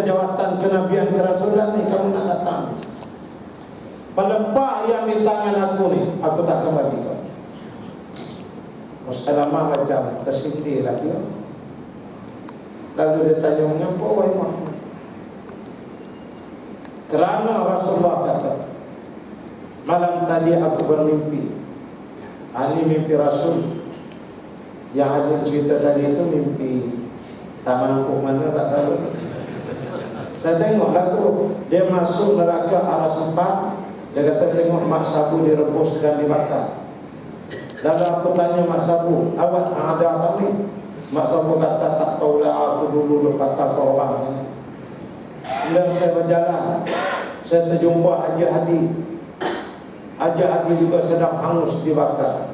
jawatan kenabian kerasulan ni kamu nak datang. Pelempak yang di tangan aku ni, aku tak akan bagi kau. Muslimah macam tersindir lah dia. Lalu dia tanya, mengapa wahai Muhammad? Kerana Rasulullah kata, malam tadi aku bermimpi. Ini mimpi Rasul. Yang ada cerita tadi itu mimpi taman mana tak tahu. Saya tengoklah tu, dia masuk neraka arah sempat. Dia kata tengok mak sabu direbus dan dibakar. Lalu aku tanya mak sabu, awak ada apa ni? Mak sabu kata tak tahulah, aku dulu kata kau orang sana. Kemudian saya berjalan, saya terjumpa Haji Hadi. Haji Hadi juga sedang hangus dibakar.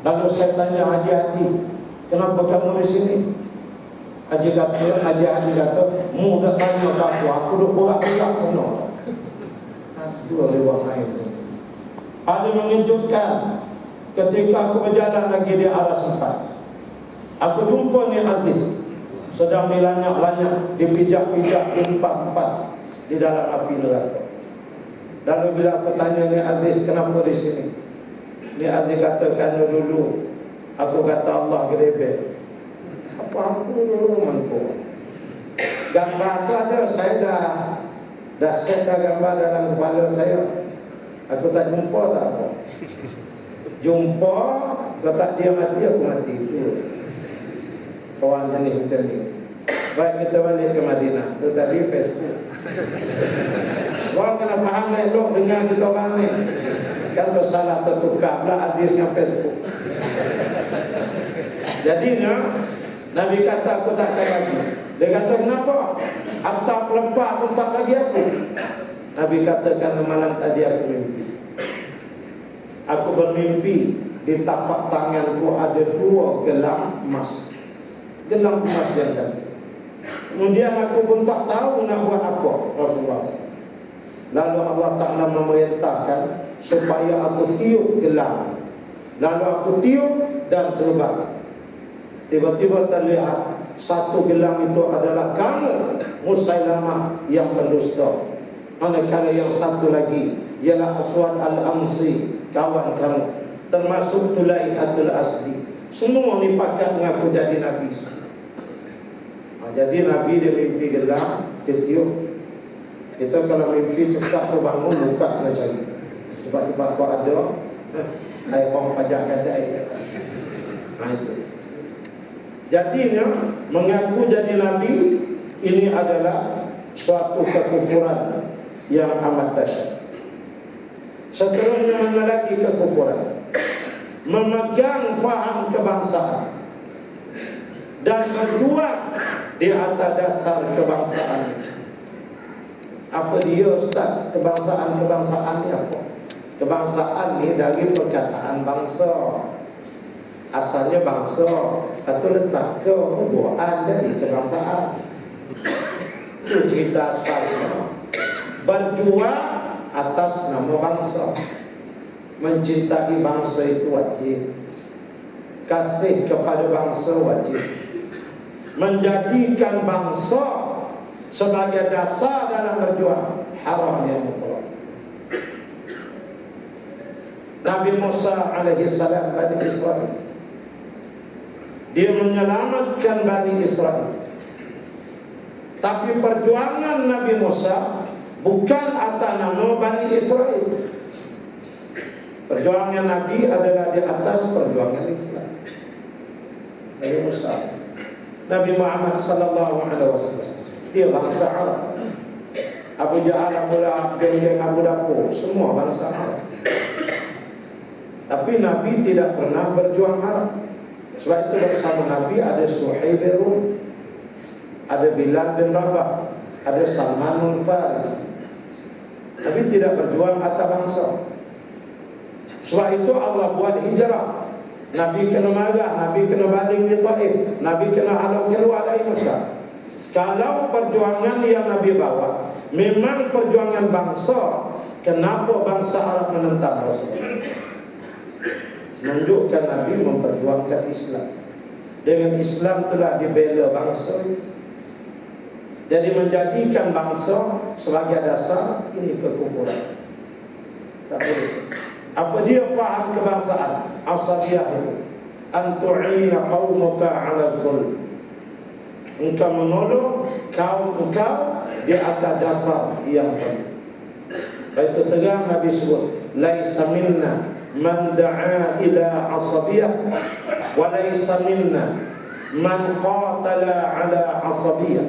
Lalu saya tanya Haji Hadi, kenapa kamu di sini? Haji Hadi kata, mu dah tanya aku dah berak-berak kena. Dua lewat lain. Ada mengejutkan ketika aku berjalan lagi di arah sempat. Aku jumpa ni Aziz sedang dilanyak-lanyak, dipijak-pijak, diempas di dalam api neraka. Lalu bila aku tanya ni Aziz, kenapa di sini? Ni Aziz kata, kerana dulu aku kata Allah gerebek. Apa aku mampu? Gambar tu ada, saya dah set gambar dalam kepala saya. Aku tak jumpa tak apa. Jumpa, kalau tak dia mati, aku mati. Itu kawan jenis macam ni. Baik, kita balik ke Madinah. Itu tadi Facebook. Orang kena faham elok dengan kita orang ni. Kan salah tertukar pula hadis dengan Facebook. Jadinya Nabi kata aku tak akan lagi. Dia kata kenapa? Hatta pelepah pun tak bagi aku. Nabi kata kerana malam tadi aku mimpi. Aku bermimpi di tapak tanganku ada 2 gelang emas. Gelang emas yang cantik. Kemudian aku pun tak tahu nak buat apa, Rasulullah. Lalu Allah Ta'ala memerintahkan supaya aku tiup gelang. Lalu aku tiup dan terbang. Tiba-tiba terlihat satu gelang itu adalah kamu, Musailamah yang pendusta. Manakala yang satu lagi ialah Aswad Al-Amsi, kawan kamu, termasuk Tulaihatul Asli. Semua ni pakat mengaku jadi Nabi. Jadi Nabi dia mimpi gelang, dia tiup. Kita kalau mimpi cepat terbangun, buka kena cari. Cepat-cepat kau ada, air pom pajak gadai. Itu. Jadinya mengaku jadi Nabi ini adalah suatu kekufuran yang amat dahsyat. Seterusnya mana lagi kekufuran? Memegang faham kebangsaan dan berjuang di atas dasar kebangsaan. Apa dia Ustaz? Kebangsaan ni apa? Kebangsaan ni dari perkataan bangsa. Asalnya bangsa, atau letak ke buat jadi kebangsaan. Itu cerita asalnya. Berjuang atas nama bangsa. Mencintai bangsa itu wajib. Kasih kepada bangsa wajib. Menjadikan bangsa sebagai dasar dalam berjuang haram yang mutlak. Nabi Musa alaihi salam Bani Israel, dia menyelamatkan Bani Israel. Tapi perjuangan Nabi Musa bukan atas nama Bani Israel. Perjuangan Nabi adalah di atas perjuangan Islam. Nabi Musa, Nabi Muhammad sallallahu alaihi wasallam, dia bangsa Arab. Abu Jahal, Abu Lahab, geng-geng Abu Dapur, semua bangsa Arab. Tapi Nabi tidak pernah berjuang Arab. Sebab itu bersama Nabi ada Suhaib bin Rum, ada Bilal bin Rabah, ada Salman bin Faris. Nabi tidak berjuang atas bangsa. Sebab itu Allah buat hijrah. Nabi kena marah, Nabi kena baling di Taif, Nabi kena halau keluar dari Mekah. Kalau perjuangan yang Nabi bawa memang perjuangan bangsa, kenapa bangsa Arab menentang Rasulullah? Menunjukkan Nabi memperjuangkan Islam. Dengan Islam telah dibela bangsa. Jadi menjadikan bangsa sebagai dasar, ini kekufuran. Tak boleh. Apa dia faham kebangsaan? Asabiyah itu an tu'ina qaumuka 'ala zulm. Engkau menolong kaum engkau di atas dasar yang sama. Itu tegang Nabi sebut, laisa minna man da'a ila asabiyah wa laisa minna man qatala 'ala asabiyah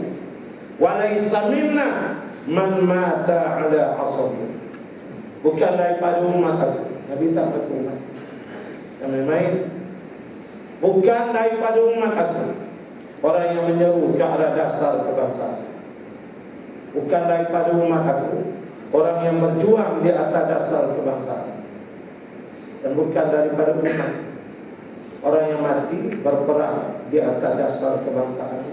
wa laisa minna man mata 'ala asabiyah. Bukan daripada umat aku. Nabi tak berkumat. Yang main. Bukan daripada umat aku orang yang menyeru ke arah dasar kebangsaan. Bukan daripada umat aku orang yang berjuang di atas dasar kebangsaan. Dan bukan daripada umat orang yang mati berperang di atas dasar kebangsaan.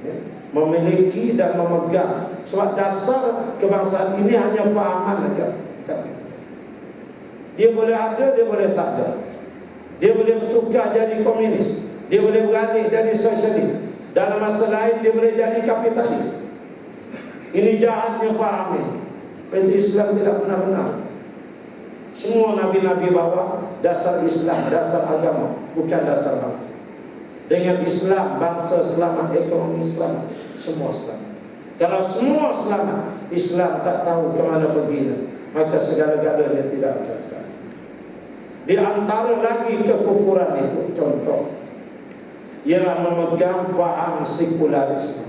Ya. Memiliki dan memegang. Sebab dasar kebangsaan ini hanya fahaman saja. Dia boleh ada, dia boleh tak ada. Dia boleh bertukar jadi komunis, dia boleh beralih jadi sosialis. Dalam masa lain dia boleh jadi kapitalis. Ini jahatnya faham ini. Jadi Islam tidak pernah benar. Semua Nabi-Nabi bawa dasar Islam, dasar agama, bukan dasar bangsa. Dengan Islam, bangsa selamat, ekonomi selamat, semua selamat. Kalau semua selamat, Islam tak tahu ke mana pergi, maka segala-galanya tidak akan selamat. Di antara lagi kekufuran itu, contoh, ialah memegang faham sekularisme.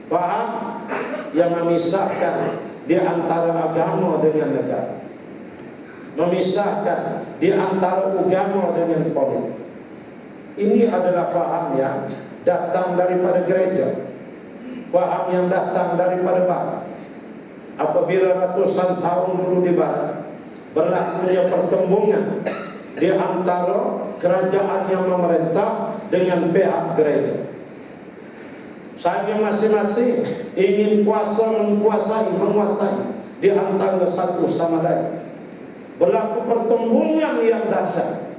Faham yang memisahkan di antara agama dengan negara, memisahkan di antara agama dengan politik. Ini adalah faham yang datang daripada gereja, faham yang datang daripada barat. Apabila ratusan tahun dulu di barat berlakunya pertembungan di antara kerajaan yang memerintah dengan pihak gereja, sehingga masing-masing ingin menguasai di antara satu sama lain. Berlaku pertembungan yang dahsyat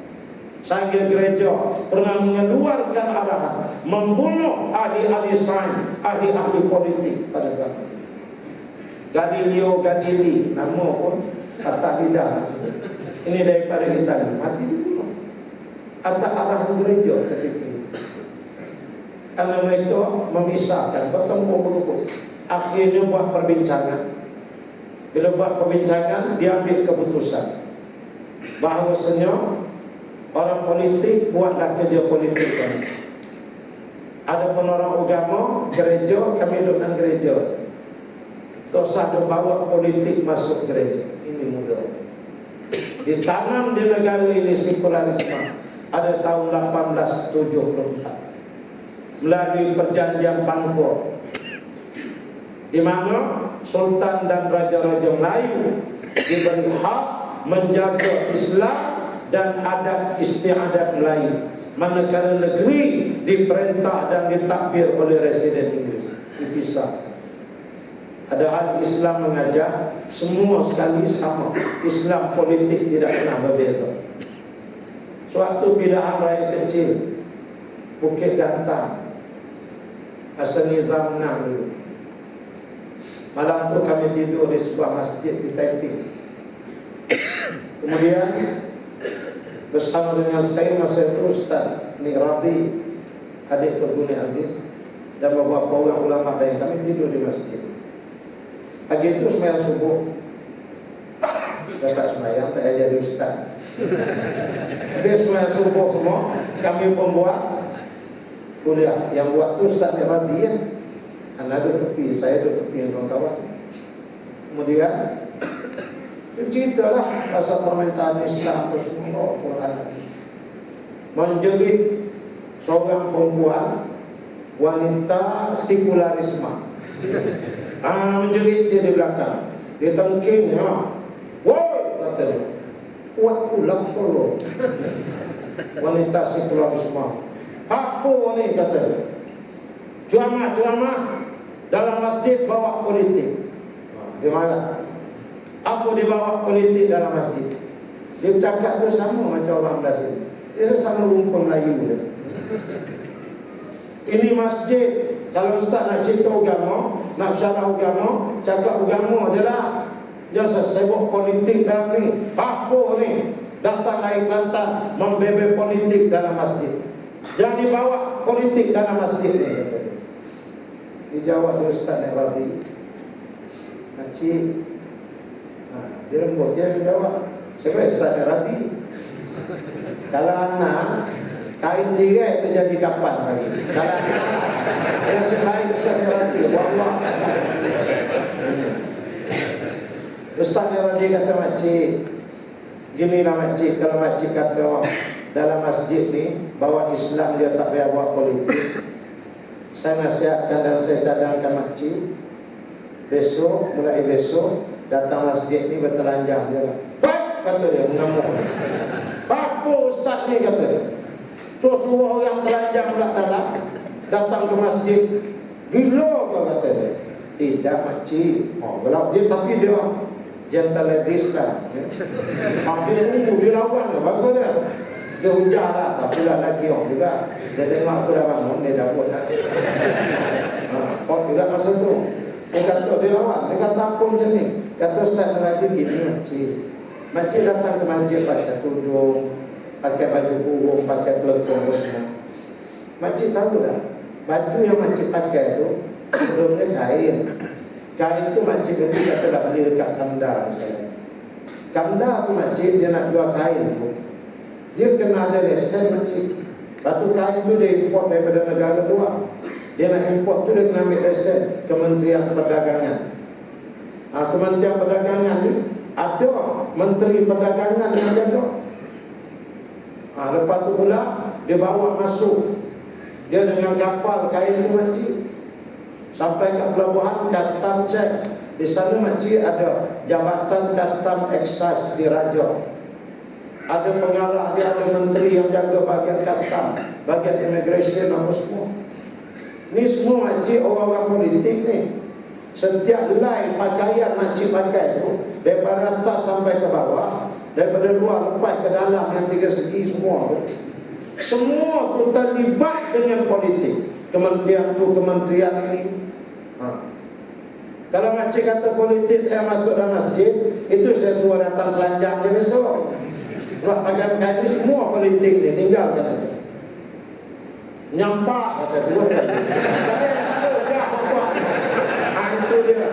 sehingga gereja pernah mengeluarkan arahan membunuh ahli-ahli sains, ahli-ahli politik pada zaman itu. Galileo Galilei, nama pun kata lidah. Ini daripada Italia, mati dibunuh atas arahan gereja ketika itu. Karena mereka memisahkan, bertempur. Akhirnya buat perbincangan. Bila buat perbincangan, dia ambil keputusan bahawasanya orang politik buatlah kerja politik kan. Ada pun orang agama, gereja, kami duduk dalam gereja. Tak usah bawa politik masuk gereja. Ini mudah. Ditanam di negara ini sekularisme ada tahun 1874 melalui perjanjian Bangkok, di mana sultan dan raja-raja Melayu diberi hak menjaga Islam dan adat istiadat Melayu, manakala negeri diperintah dan ditakbir oleh residen Inggeris. Dipisah. Padahal Islam mengajar semua sekali sama. Islam politik tidak pernah berbeza. Suatu bidaan raya kecil, Bukit Gantang, asal Nizam Nah dulu. Malam tu kami tidur di sebuah masjid di Taiping. Kemudian bersama dengan saya masa itu Ustaz Nikrati, adik Tuguni Aziz, dan beberapa orang ulama lain, kami tidur di masjid. Pagi itu sembahyang subuh. Saya tak sembahyang, tak jadi Ustaz. Habis sembahyang subuh semua, kami membuat kuliah. Yang buat tu Ustaz Nikrati ya. Anak duduk tepi, saya duduk tepi dengan kawan. Kemudian ceritalah pasal permintaan Islam semua Quran. Menjerit seorang perempuan wanita sekularisme. Menjerit dia di belakang. Dia tengking, woi, katanya, kuat pulang Solo. Wanita sekularisme. Apa ni katanya? Ceramah dalam masjid bawa politik. Dia marah. Apa dia bawa politik dalam masjid? Dia bercakap tu sama macam orang Belasir. Dia sesama rumpun Melayu dia. Ini masjid Kalau ustaz nak cerita agama, nak syarah agama, cakap agama je lah. Jangan sibuk politik dah ni. Apa ni? Datang dari Kelantan membebel politik dalam masjid. Jangan dibawa politik dalam masjid ni, kata dia. Dijawab oleh Ustaz Rabi. Makcik, dia lembut, dia jawab. Siapa Ustaz Rabi? Kalau anak kain tirai itu jadi kapan lagi. Kalau anak yang sebaik Ustaz Rabi, wallah. Ustaz Rabi kata makcik, ginilah makcik, kalau makcik kata dalam masjid ni bawa Islam dia tak payah buat politik, saya nasihatkan dan saya cadangkan makcik, besok, mulai besok datang masjid ni bertelanjang dia. Baik, kata dia, mengamuk. Apa ustaz ni, kata dia. So suruh orang telanjang belakang datang ke masjid. Gila kau, kata dia. Tidak makcik. Kalau dia, tapi dia gentle ladies lah. Dia dia lawan lah, bagus dia. Dia hujah lah, tapi lah lagi orang juga. Dia tengok aku dah bangun, dia cabut lah. Kau juga masa tu. Dia kata dia lawan, dia kata apa macam ni. Kata Ustaz lagi gini makcik. Makcik datang ke masjid pakai tudung, pakai baju kurung, pakai pelekong semua. Makcik tahu dah, baju yang makcik pakai tu sebelumnya kain. Kain tu makcik beli, kata dah beli dekat Kamda misalnya. Kamda tu makcik dia nak jual kain tu, dia kena ada lesen makcik. Batu kain tu dia import daripada negara luar. Dia nak import tu dia kena ambil lesen Kementerian Perdagangan. Kementerian Perdagangan ni ada Menteri Perdagangan yang jaga. Lepas tu pula dia bawa masuk, dia dengan kapal kain tu makcik sampai ke pelabuhan, custom check. Di sana makcik ada Jabatan Custom Excise di Raja. Ada pengarah dia, ada menteri yang jaga bahagian custom, bahagian immigration, apa semua. Ni semua makcik orang-orang politik ni. Setiap line pakaian makcik pakai tu, daripada atas sampai ke bawah, daripada luar lepas ke dalam yang tiga segi semua tu, semua tu terlibat dengan politik. Kementerian tu, kementerian ini. Kalau makcik kata politik saya masuk dalam masjid, itu saya suruh datang telanjang dia besok. Sebab pakaian itu semua politik ni, tinggal kata tu. Nyampak kata tu. Itu dia.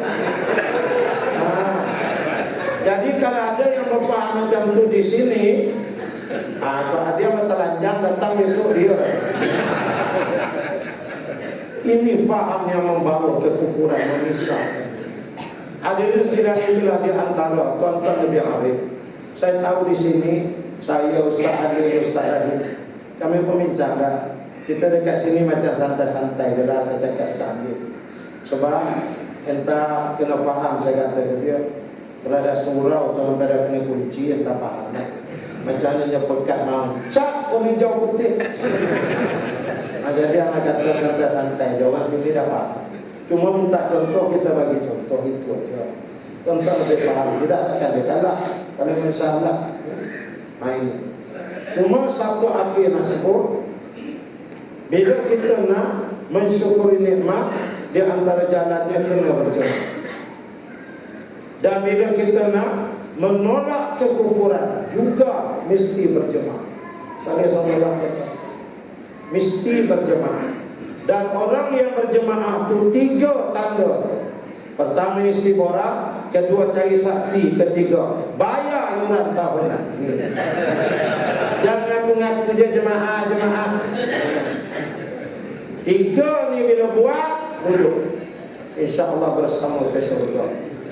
Jadi kalau ada yang berfaham macam tu di sini, kalau dia bertelanjang datang besok dia. Ini faham yang membawa kekufuran, memisahkan. Hadirin sekalian, itulah di antara tuan-tuan lebih arif. Saya tahu di sini, saya Ustaz Adil, Ustaz Adil, kami pembincang dah. Kita dekat sini macam santai-santai je lah, saya cakap Ustaz Adil. Sebab entah kena faham, saya kata ke dia, kalau ada surau tu sampai dah kena kunci, entah faham lah. Macam mana dia pekat mau cat ke hijau putih. Jadi anak kata santai-santai, orang sini dah faham. Cuma minta contoh, kita bagi contoh itu aja. Contoh lebih faham, tidak akan dia kalah. Kalau masalah main. Cuma satu akhir nak sebut, bila kita nak mensyukuri nikmat, di antara jalannya kena berjemaah. Dan bila kita nak menolak kekufuran, juga mesti berjemaah. Tadi sama orang kata, mesti berjemaah. Dan orang yang berjemaah itu 3 tanda. Pertama isi borak, kedua cari saksi, ketiga bayar iuran tahunan. Jangan ngaku-ngaku je jemaah. 3 ni bila buat, duduk. InsyaAllah bersama ke syurga.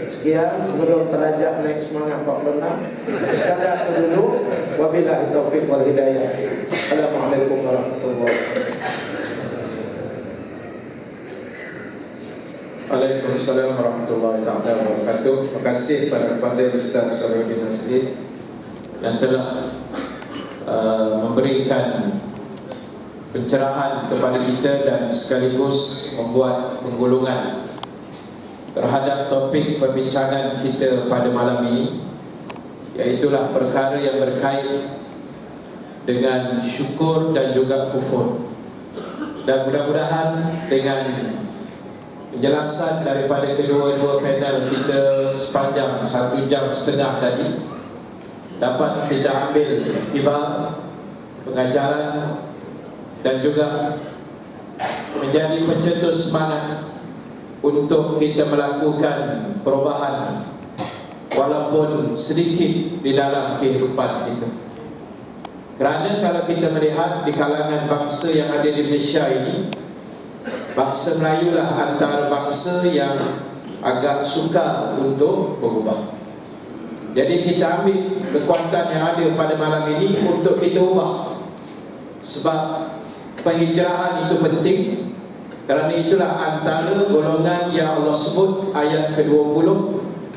Sekian sebelum terajak naik semangat 46. Sekadar itu dulu. Wabillahi taufiq wal hidayah. Assalamualaikum warahmatullahi wabarakatuh. Waalaikumsalam warahmatullahi wabarakatuh. Terima kasih kepada Fadil Ustaz Sarudin Nasri yang telah memberikan pencerahan kepada kita dan sekaligus membuat penggolongan terhadap topik perbincangan kita pada malam ini, iaitulah perkara yang berkait dengan syukur dan juga kufur. Dan mudah-mudahan dengan penjelasan daripada kedua-dua panel kita sepanjang 1 jam setengah tadi, dapat kita ambil iktibar pengajaran dan juga menjadi pencetus semangat untuk kita melakukan perubahan walaupun sedikit di dalam kehidupan kita. Kerana kalau kita melihat di kalangan bangsa yang ada di Malaysia ini, bangsa Melayu lah antara bangsa yang agak suka untuk berubah. Jadi kita ambil kekuatan yang ada pada malam ini untuk kita ubah. Sebab penghijrahan itu penting. Kerana itulah antara golongan yang Allah sebut ayat ke-20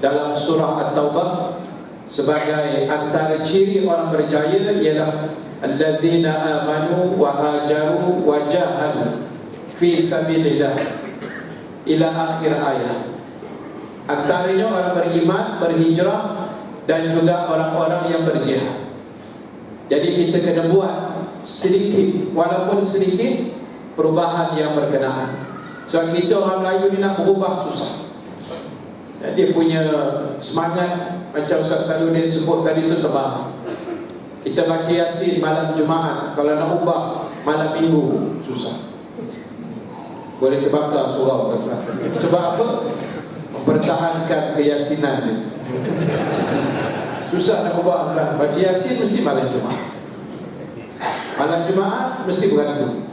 dalam surah At-Taubah sebagai antara ciri orang berjaya ialah allazina amanu wa hajaru wa jahadu fi sabilillah ila akhir ayat. Antaranya orang beriman, berhijrah dan juga orang-orang yang berjihad. Jadi kita kena buat sedikit, walaupun sedikit, perubahan yang berkenaan. Sebab kita orang Melayu ni nak berubah susah. Dia punya semangat macam Ustaz Saluddin sebut tadi tu tebal. Kita baca Yasin malam Jumaat, kalau nak ubah malam Minggu susah. Boleh terbakar surau. Sebab apa? Mempertahankan keyasinan itu. Susah nak ubah kan? Baca Yasin mesti malam Jumaat. Malam Jumaat mesti berantu.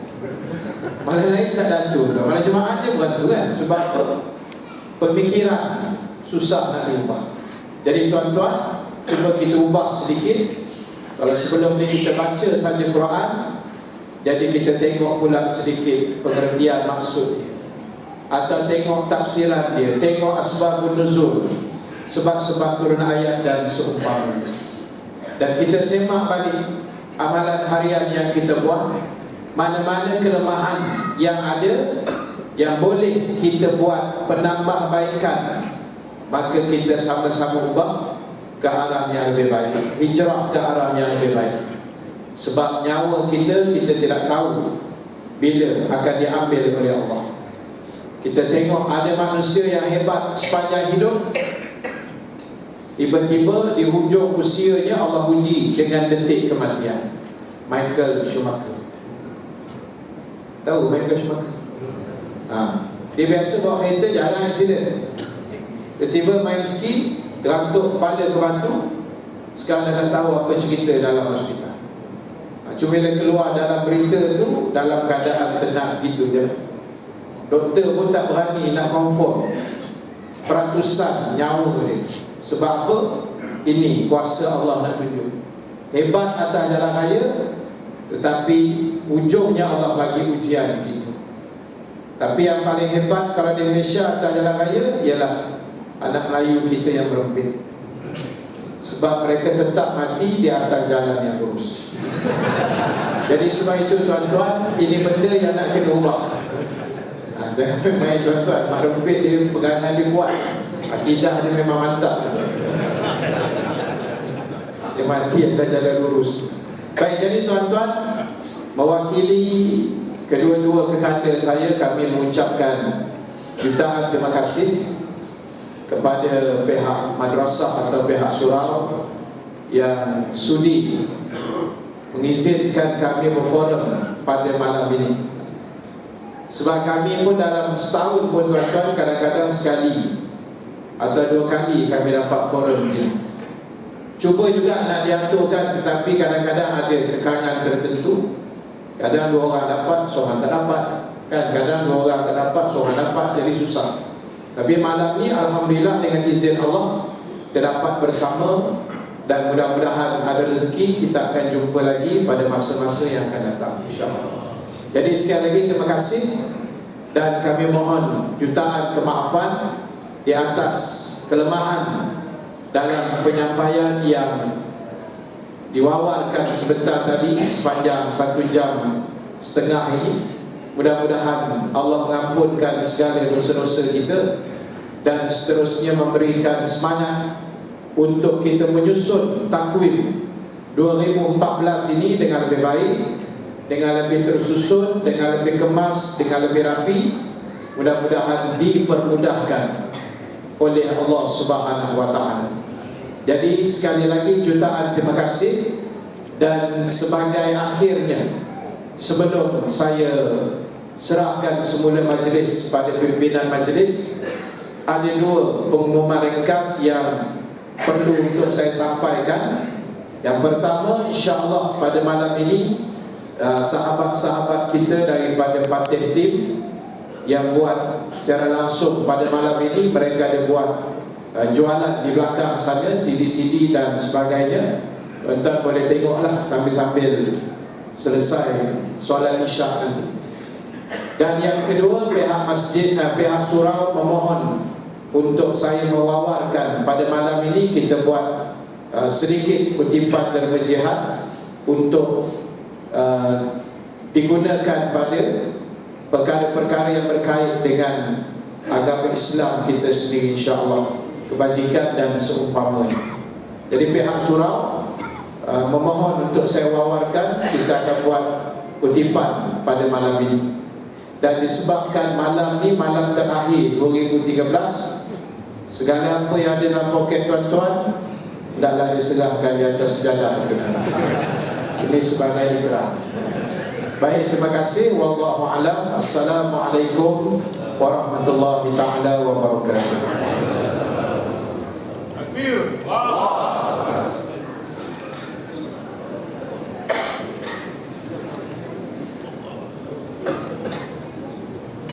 Malam lain tak bantu. Malam Jumaat je berantu kan? Sebab apa? Pemikiran susah nak diubah. Jadi tuan-tuan, cuba kita ubah sedikit. Kalau sebelum ni kita baca saja Quran, jadi kita tengok pula sedikit pengertian maksud dia, atau tengok tafsiran dia, tengok asbabun nuzul, sebab-sebab turun ayat dan seumpamanya. Dan kita semak balik amalan harian yang kita buat, mana-mana kelemahan yang ada yang boleh kita buat penambahbaikan, maka kita sama-sama ubah ke arah yang lebih baik, hijrah ke arah yang lebih baik. Sebab nyawa kita tidak tahu bila akan diambil oleh Allah. Kita tengok ada manusia yang hebat sepanjang hidup, tiba-tiba di hujung usianya Allah uji dengan detik kematian. Michael Schumacher. Tahu Michael Schumacher? Dia biasa bawa kereta, jarang aksiden. Tiba-tiba main ski, terantuk kepala ke batu. Sekarang dah tahu apa cerita dalam hospital. Cuma bila keluar dalam berita tu dalam keadaan tenang gitu je. Doktor pun tak berani nak confirm peratusan nyawa dia. Sebab apa? Ini kuasa Allah nak tunjuk. Hebat atas jalan raya, tetapi ujungnya Allah bagi ujian begitu. Tapi yang paling hebat kalau di Malaysia atas jalan raya ialah anak Melayu kita yang merempit. Sebab mereka tetap mati di atas jalan yang lurus. Jadi sebab itu tuan-tuan, ini benda yang nak kena ubah. Main tuan-tuan, mak rempit dia pegangan dia kuat, akidah dia memang mantap. Dia mati atas jalan lurus. Baik, jadi tuan-tuan, mewakili kedua-dua kekanda saya, kami mengucapkan jutaan terima kasih kepada pihak madrasah atau pihak surau yang sudi mengizinkan kami berforum pada malam ini. Sebab kami pun dalam setahun pun tuan-tuan, kadang-kadang sekali atau 2 kali kami dapat forum ini. Cuba juga nak diaturkan, tetapi kadang-kadang ada kekangan tertentu. Kadang 2 orang dapat, seorang tak dapat kan? Kadang 2 orang tak dapat, seorang dapat, jadi susah. Tapi malam ni alhamdulillah dengan izin Allah kita dapat bersama, dan mudah-mudahan ada rezeki kita akan jumpa lagi pada masa-masa yang akan datang, insya-Allah. Jadi sekali lagi terima kasih, dan kami mohon jutaan kemaafan di atas kelemahan dalam penyampaian yang diwawarkan sebentar tadi sepanjang 1 jam setengah ini. Mudah-mudahan Allah mengampunkan segala dosa-dosa kita dan seterusnya memberikan semangat untuk kita menyusun takwim 2014 ini dengan lebih baik, dengan lebih tersusun, dengan lebih kemas, dengan lebih rapi. Mudah-mudahan dipermudahkan oleh Allah Subhanahu wa taala. Jadi sekali lagi jutaan terima kasih. Dan sebagai akhirnya, sebelum saya serahkan semula majlis pada pimpinan majlis, ada dua pengumuman ringkas yang perlu untuk saya sampaikan. Yang pertama, insya-Allah pada malam ini sahabat-sahabat kita daripada Fatih Team yang buat secara langsung pada malam ini, mereka ada buat jualan di belakang sana, CD-CD dan sebagainya. Tuan boleh tengoklah sambil-sambil selesai solat isyak nanti. Dan yang kedua, pihak masjid, pihak surau memohon untuk saya mewawarkan pada malam ini kita buat sedikit kutipan dari jihad untuk digunakan pada perkara-perkara yang berkait dengan agama Islam kita sendiri, insya-Allah, kebajikan dan seumpamanya. Jadi pihak surau memohon untuk saya wawarkan, kita akan buat kutipan pada malam ini. Dan disebabkan malam ni malam terakhir 2013, segala apa yang ada dalam poket tuan-tuan hendaklah diserahkan di atas sejadah itu. Ini sebagai ikrah. Baik, terima kasih. Wallahu a'lam. Assalamualaikum warahmatullahi taala wabarakatuh.